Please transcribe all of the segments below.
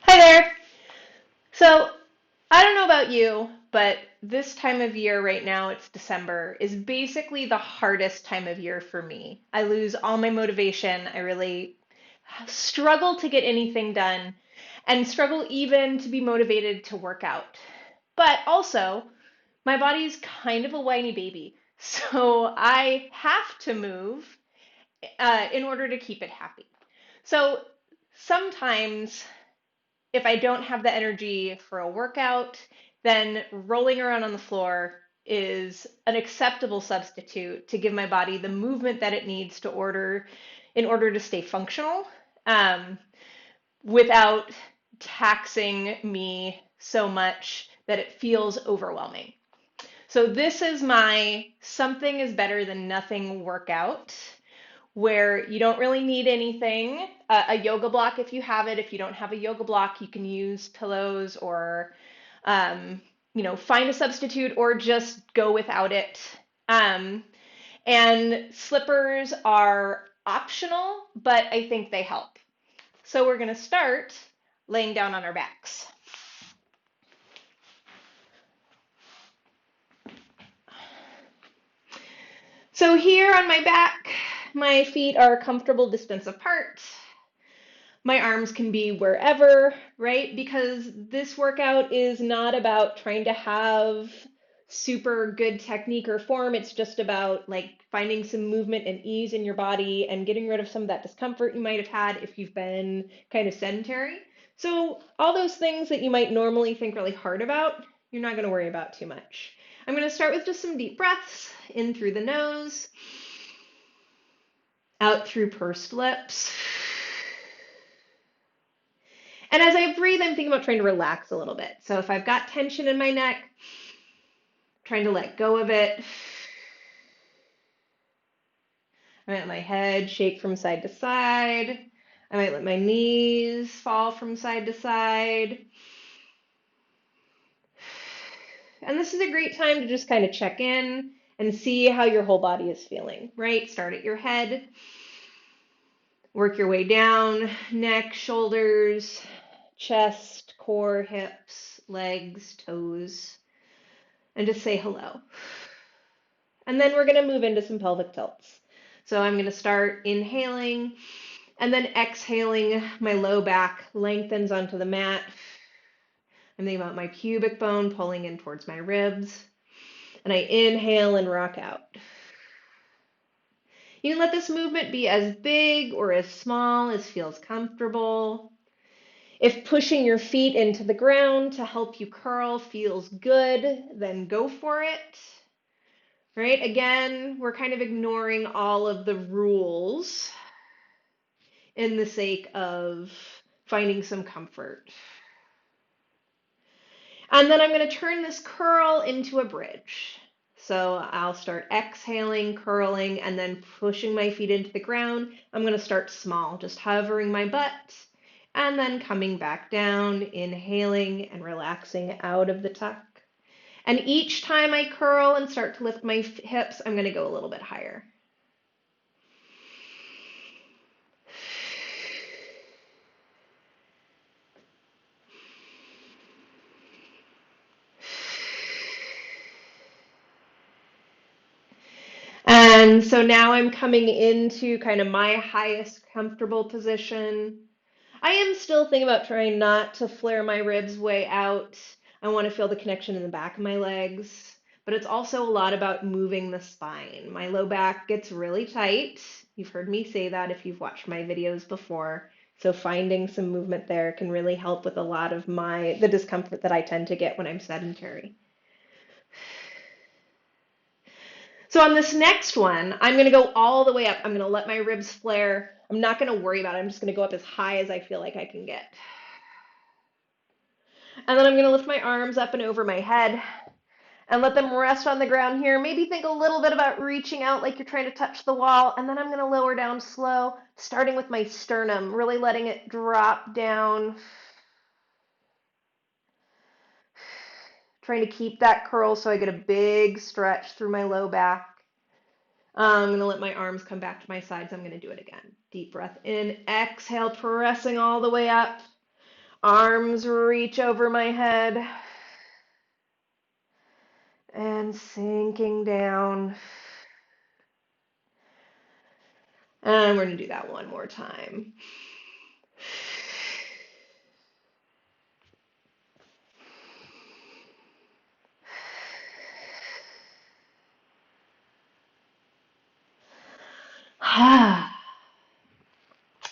Hi there. So, I don't know about you, but this time of year right now, it's December, is basically the hardest time of year for me. I lose all my motivation. I really struggle to get anything done and struggle even to be motivated to work out. But also, my body's kind of a whiny baby. So, I have to move in order to keep it happy. So, sometimes if I don't have the energy for a workout, then rolling around on the floor is an acceptable substitute to give my body the movement that it needs in order to stay functional, um, without taxing me so much that it feels overwhelming. So this is my something is better than nothing workout where you don't really need anything. A yoga block, if you have it. If you don't have a yoga block, you can use pillows or, um, find a substitute or just go without it. Um, and slippers are optional, but I think they help. So we're going to start laying down on our backs. So here on my back, my feet are a comfortable distance apart. My arms can be wherever, right? Because this workout is not about trying to have super good technique or form. It's just about like finding some movement and ease in your body and getting rid of some of that discomfort you might have had if you've been kind of sedentary. So, all those things that you might normally think really hard about, you're not going to worry about too much. I'm going to start with just some deep breaths in through the nose, out through pursed lips. And as I breathe, I'm thinking about trying to relax a little bit. So if I've got tension in my neck, trying to let go of it. I might let my head shake from side to side. I might let my knees fall from side to side. And this is a great time to just kind of check in and see how your whole body is feeling, right? Start at your head, work your way down, neck, shoulders, chest, core, hips, legs, toes, and just say hello. And then we're going to move into some pelvic tilts. So I'm going to start inhaling and then exhaling. My low back lengthens onto the mat. I'm thinking about my pubic bone pulling in towards my ribs. And I inhale and rock out. You can let this movement be as big or as small as feels comfortable. If pushing your feet into the ground to help you curl feels good, then go for it. Right? Again, we're kind of ignoring all of the rules in the sake of finding some comfort. And then I'm going to turn this curl into a bridge. So I'll start exhaling, curling, and then pushing my feet into the ground. I'm going to start small, just hovering my butt, and then coming back down, inhaling and relaxing out of the tuck. And each time I curl and start to lift my hips, I'm going to go a little bit higher. And so now I'm coming into kind of my highest comfortable position. I am still thinking about trying not to flare my ribs way out. I want to feel the connection in the back of my legs, but it's also a lot about moving the spine. My low back gets really tight. You've heard me say that if you've watched my videos before. So finding some movement there can really help with a lot of the discomfort that I tend to get when I'm sedentary. So on this next one, I'm going to go all the way up. I'm going to let my ribs flare. I'm not going to worry about it. I'm just going to go up as high as I feel like I can get. And then I'm going to lift my arms up and over my head and let them rest on the ground here. Maybe think a little bit about reaching out like you're trying to touch the wall. And then I'm going to lower down slow, starting with my sternum, really letting it drop down. Trying to keep that curl so I get a big stretch through my low back. I'm going to let my arms come back to my sides. I'm going to do it again. Deep breath in, exhale, pressing all the way up. arms reach over my head and sinking down. And we're going to do that one more time.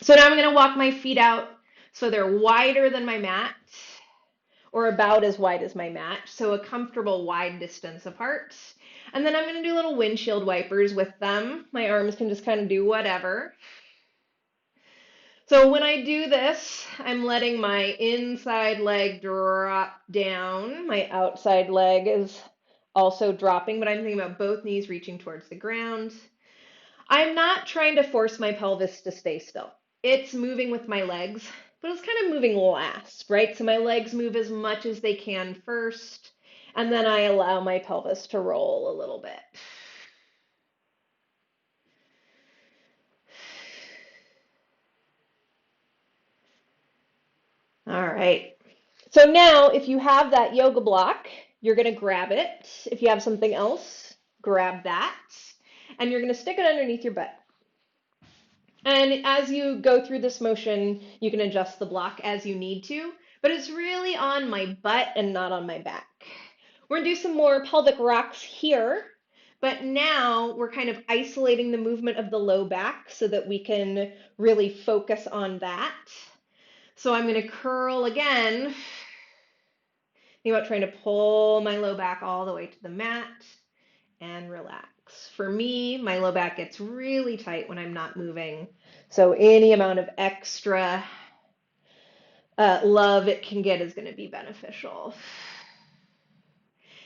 So now I'm going to walk my feet out so they're wider than my mat, or about as wide as my mat, so a comfortable wide distance apart. And then I'm going to do little windshield wipers with them. My arms can just kind of do whatever. So when I do this, I'm letting my inside leg drop down. My outside leg is also dropping, but I'm thinking about both knees reaching towards the ground. I'm not trying to force my pelvis to stay still. It's moving with my legs, but it's kind of moving last, right? So my legs move as much as they can first, and then I allow my pelvis to roll a little bit. All right. So now, if you have that yoga block, you're going to grab it. If you have something else, grab that. And you're going to stick it underneath your butt. And as you go through this motion, you can adjust the block as you need to, but it's really on my butt and not on my back. We're going to do some more pelvic rocks here, but now we're kind of isolating the movement of the low back so that we can really focus on that. So I'm going to curl again. Think about trying to pull my low back all the way to the mat and relax. For me, my low back gets really tight when I'm not moving. So any amount of extra love it can get is going to be beneficial.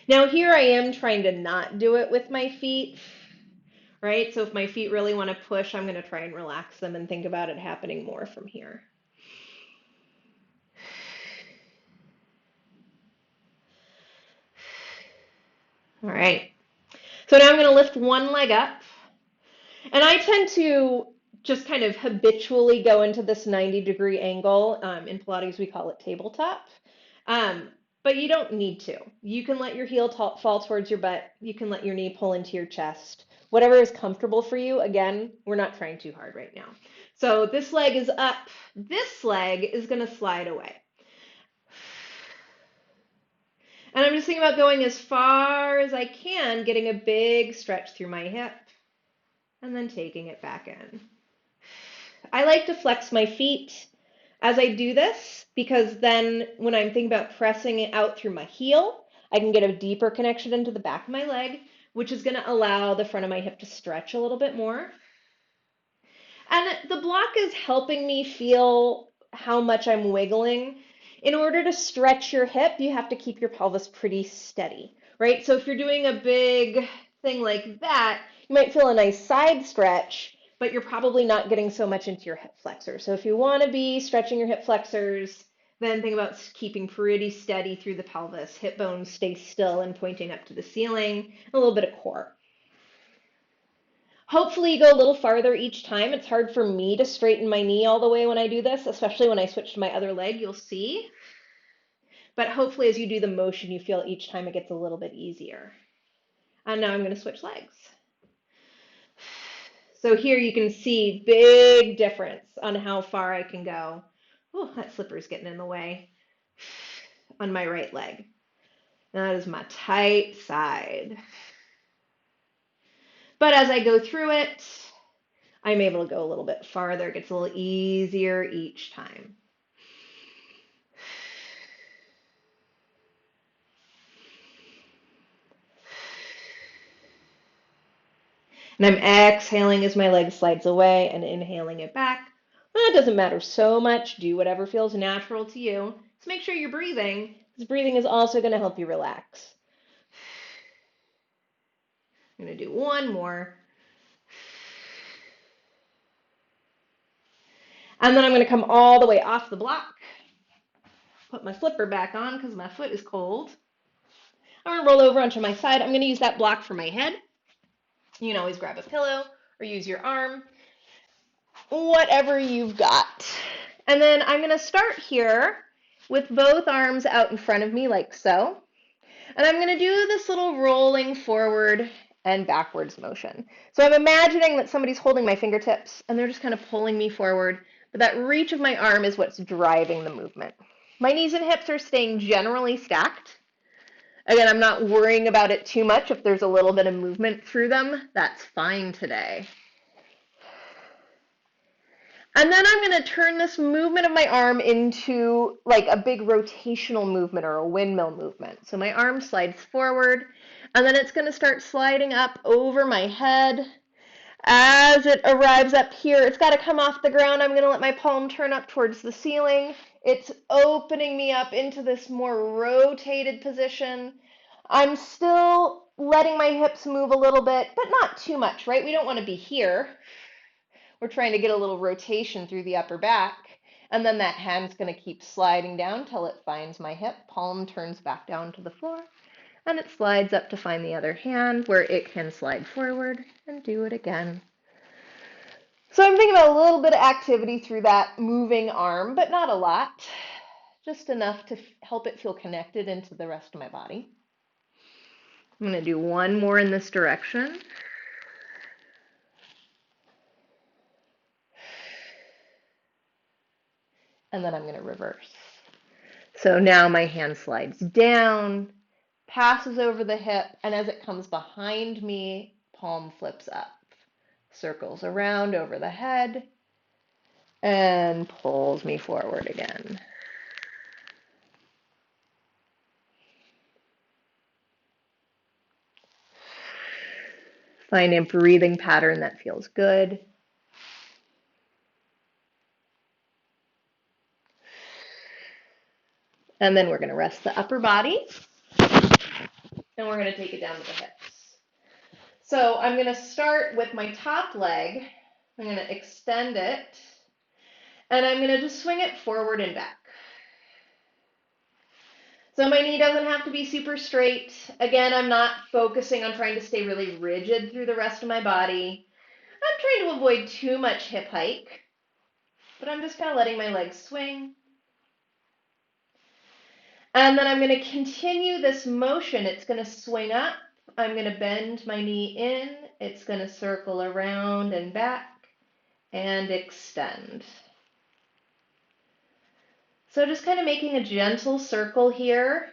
Now here I am trying to not do it with my feet, right? So if my feet really want to push, I'm going to try and relax them and think about it happening more from here. All right. So now I'm going to lift one leg up. And I tend to just kind of habitually go into this 90-degree angle. In Pilates, we call it tabletop. But you don't need to. You can let your heel fall towards your butt. You can let your knee pull into your chest. Whatever is comfortable for you. Again, we're not trying too hard right now. So this leg is up. This leg is going to slide away. And I'm just thinking about going as far as I can, getting a big stretch through my hip, and then taking it back in. I like to flex my feet as I do this because then when I'm thinking about pressing it out through my heel, I can get a deeper connection into the back of my leg, which is going to allow the front of my hip to stretch a little bit more. And the block is helping me feel how much I'm wiggling. In order to stretch your hip, you have to keep your pelvis pretty steady, right? So if you're doing a big thing like that, you might feel a nice side stretch, but you're probably not getting so much into your hip flexor. So if you want to be stretching your hip flexors, then think about keeping pretty steady through the pelvis. Hip bones stay still and pointing up to the ceiling, a little bit of core. Hopefully you go a little farther each time. It's hard for me to straighten my knee all the way when I do this, especially when I switch to my other leg, you'll see. But hopefully as you do the motion, you feel each time it gets a little bit easier. And now I'm going to switch legs. So here you can see big difference on how far I can go. Oh, that slipper's getting in the way on my right leg. Now that is my tight side. But as I go through it, I'm able to go a little bit farther. It gets a little easier each time. And I'm exhaling as my leg slides away and inhaling it back. Well, it doesn't matter so much. Do whatever feels natural to you. Just make sure you're breathing, because breathing is also going to help you relax. I'm going to do one more. And then I'm going to come all the way off the block. Put my slipper back on because my foot is cold. I'm going to roll over onto my side. I'm going to use that block for my head. You can always grab a pillow or use your arm. Whatever you've got. And then I'm going to start here with both arms out in front of me like so. And I'm going to do this little rolling forward and backwards motion. So I'm imagining that somebody's holding my fingertips and they're just kind of pulling me forward, but that reach of my arm is what's driving the movement. My knees and hips are staying generally stacked. Again, I'm not worrying about it too much. If there's a little bit of movement through them, that's fine today. And then I'm going to turn this movement of my arm into like a big rotational movement or a windmill movement. So my arm slides forward, and then it's going to start sliding up over my head. As it arrives up here, it's got to come off the ground. I'm going to let my palm turn up towards the ceiling. It's opening me up into this more rotated position. I'm still letting my hips move a little bit, but not too much, right? We don't want to be here. We're trying to get a little rotation through the upper back. And then that hand's going to keep sliding down till it finds my hip. Palm turns back down to the floor. And it slides up to find the other hand where it can slide forward and do it again. So I'm thinking about a little bit of activity through that moving arm, but not a lot. Just enough to help it feel connected into the rest of my body. I'm going to do one more in this direction. And then I'm going to reverse. So now my hand slides down, passes over the hip, and as it comes behind me, palm flips up, circles around over the head, and pulls me forward again. Find a breathing pattern that feels good. And then we're going to rest the upper body, and we're going to take it down to the hips. So I'm going to start with my top leg. I'm going to extend it, and I'm going to just swing it forward and back. So my knee doesn't have to be super straight. Again, I'm not focusing on trying to stay really rigid through the rest of my body. I'm trying to avoid too much hip hike, but I'm just kind of letting my legs swing. And then I'm going to continue this motion. It's going to swing up. I'm going to bend my knee in. It's going to circle around and back and extend. So just kind of making a gentle circle here.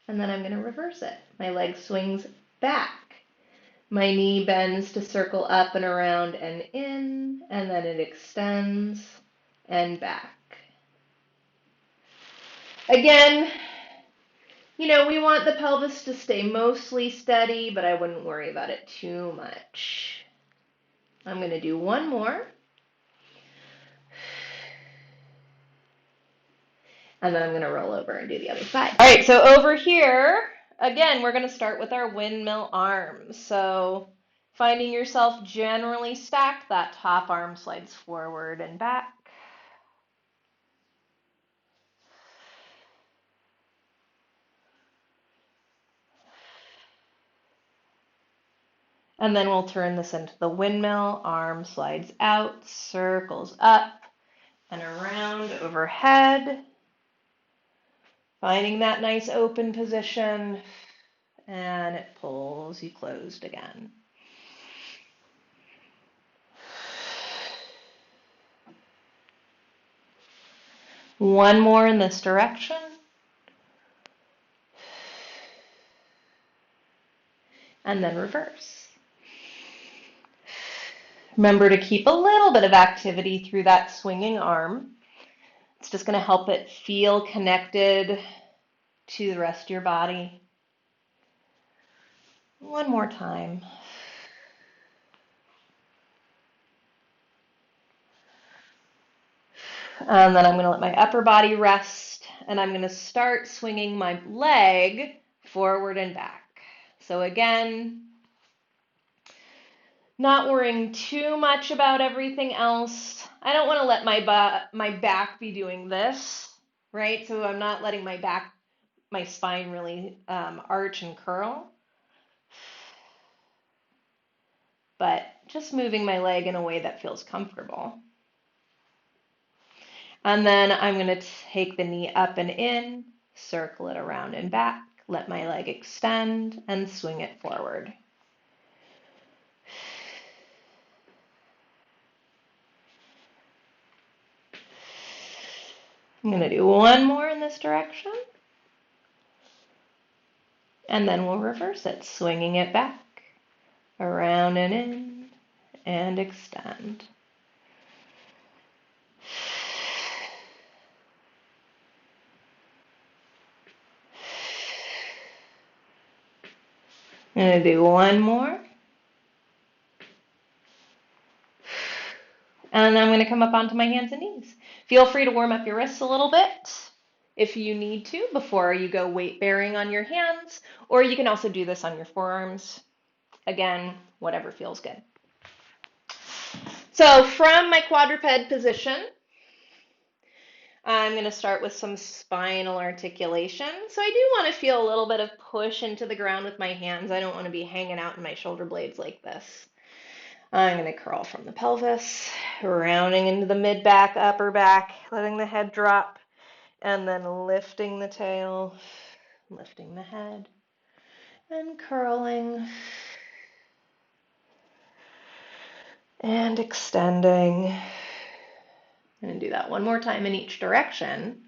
And then I'm going to reverse it. My leg swings back. My knee bends to circle up and around and in, and then it extends and back. Again, we want the pelvis to stay mostly steady, but I wouldn't worry about it too much. I'm going to do one more. And then I'm going to roll over and do the other side. All right, so over here, again, we're going to start with our windmill arms. So finding yourself generally stacked, that top arm slides forward and back. And then we'll turn this into the windmill. Arm slides out, circles up and around overhead. Finding that nice open position, and it pulls you closed again. One more in this direction. And then reverse. Remember to keep a little bit of activity through that swinging arm. It's just going to help it feel connected to the rest of your body. One more time. And then I'm going to let my upper body rest, and I'm going to start swinging my leg forward and back. So again, not worrying too much about everything else. I don't want to let my back be doing this, right? So I'm not letting my spine really arch and curl. But just moving my leg in a way that feels comfortable. And then I'm going to take the knee up and in, circle it around and back, let my leg extend, and swing it forward. I'm going to do one more in this direction. And then we'll reverse it, swinging it back, around and in, and extend. I'm going to do one more. And I'm going to come up onto my hands and knees. Feel free to warm up your wrists a little bit if you need to before you go weight bearing on your hands, or you can also do this on your forearms. Again, whatever feels good. So from my quadruped position, I'm going to start with some spinal articulation. So I do want to feel a little bit of push into the ground with my hands. I don't want to be hanging out in my shoulder blades like this. I'm going to curl from the pelvis, rounding into the mid-back, upper back, letting the head drop, and then lifting the tail, lifting the head, and curling, and extending. I'm going to do that one more time in each direction.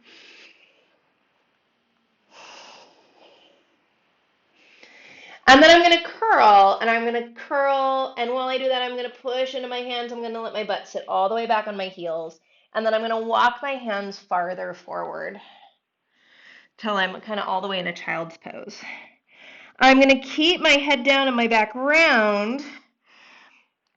And then I'm going to curl, and while I do that, I'm going to push into my hands. I'm going to let my butt sit all the way back on my heels, and then I'm going to walk my hands farther forward till I'm kind of all the way in a child's pose. I'm going to keep my head down and my back round,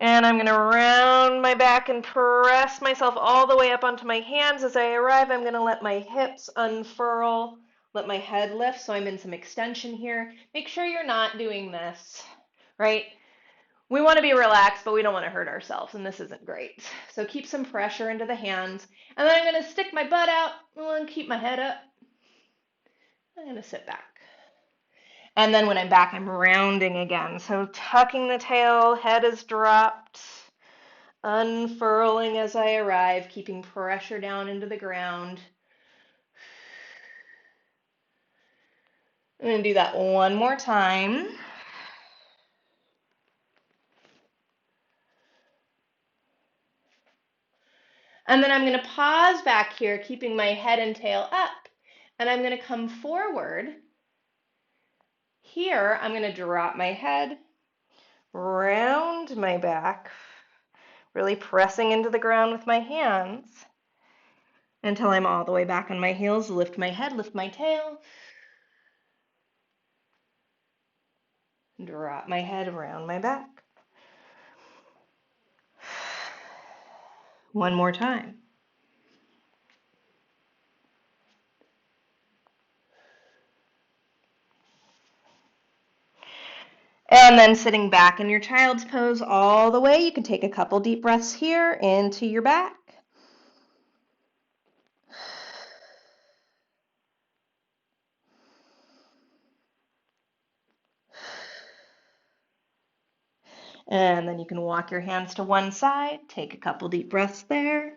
and I'm going to round my back and press myself all the way up onto my hands. As I arrive, I'm going to let my hips unfurl. Let my head lift, so I'm in some extension here. Make sure you're not doing this, right? We want to be relaxed, but we don't want to hurt ourselves, and this isn't great. So keep some pressure into the hands. And then I'm going to stick my butt out and keep my head up. I'm going to sit back. And then when I'm back, I'm rounding again. So tucking the tail, head is dropped, unfurling as I arrive, keeping pressure down into the ground. I'm going to do that one more time. And then I'm going to pause back here, keeping my head and tail up. And I'm going to come forward. Here, I'm going to drop my head, round my back, really pressing into the ground with my hands until I'm all the way back on my heels. Lift my head, lift my tail. Drop my head around my back. One more time. And then sitting back in your child's pose all the way, you can take a couple deep breaths here into your back. And then you can walk your hands to one side, take a couple deep breaths there.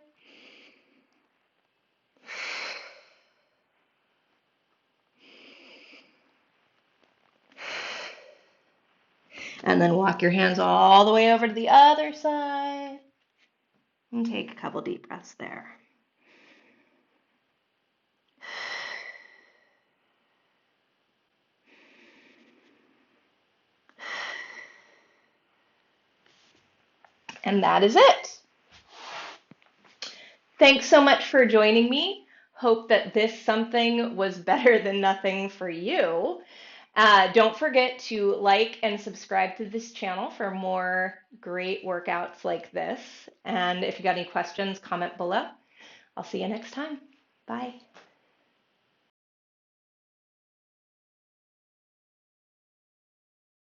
And then walk your hands all the way over to the other side and take a couple deep breaths there. And that is it. Thanks so much for joining me. Hope that this something was better than nothing for you. Don't forget to like and subscribe to this channel for more great workouts like this. And if you got any questions, comment below. I'll see you next time. Bye.